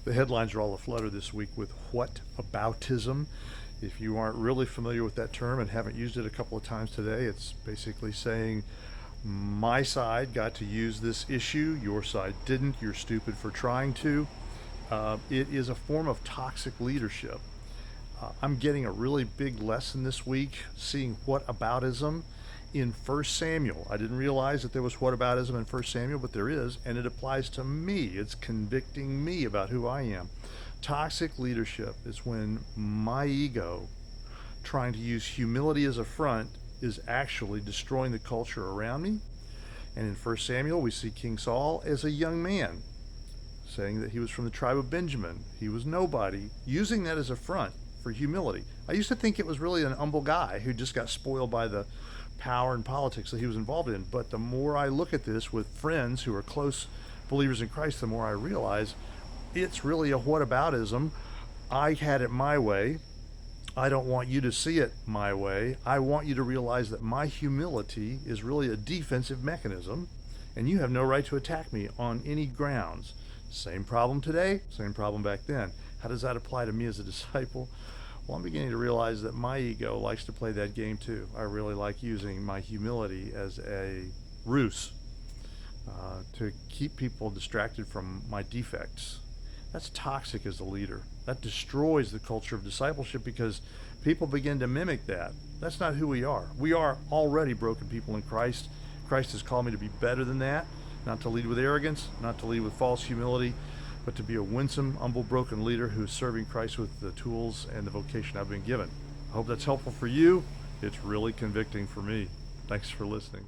The headlines are all aflutter this week with whataboutism. If you aren't really familiar with that term and haven't used it a couple of times today, it's basically saying my side got to use this issue, your side didn't, you're stupid for trying to. It is a form of toxic leadership. I'm getting a really big lesson this week seeing whataboutism in 1 Samuel. I didn't realize that there was whataboutism in 1 Samuel, but there is, and it applies to me. It's convicting me about who I am. Toxic leadership is when my ego, trying to use humility as a front, is actually destroying the culture around me. And in 1 Samuel, we see King Saul as a young man, saying that he was from the tribe of Benjamin. He was nobody, using that as a front for humility. I used to think it was really an humble guy who just got spoiled by the power and politics that he was involved in. But the more I look at this with friends who are close believers in Christ, the more I realize it's really a whataboutism. I had it my way. I don't want you to see it my way. I want you to realize that my humility is really a defensive mechanism, and you have no right to attack me on any grounds. Same problem today, same problem back then. How does that apply to me as a disciple? Well, I'm beginning to realize that my ego likes to play that game too. I really like using my humility as a ruse to keep people distracted from my defects. That's toxic as a leader. That destroys the culture of discipleship because people begin to mimic that. That's not who we are. We are already broken people in Christ. Christ has called me to be better than that, not to lead with arrogance, not to lead with false humility, but to be a winsome, humble, broken leader who is serving Christ with the tools and the vocation I've been given. I hope that's helpful for you. It's really convicting for me. Thanks for listening.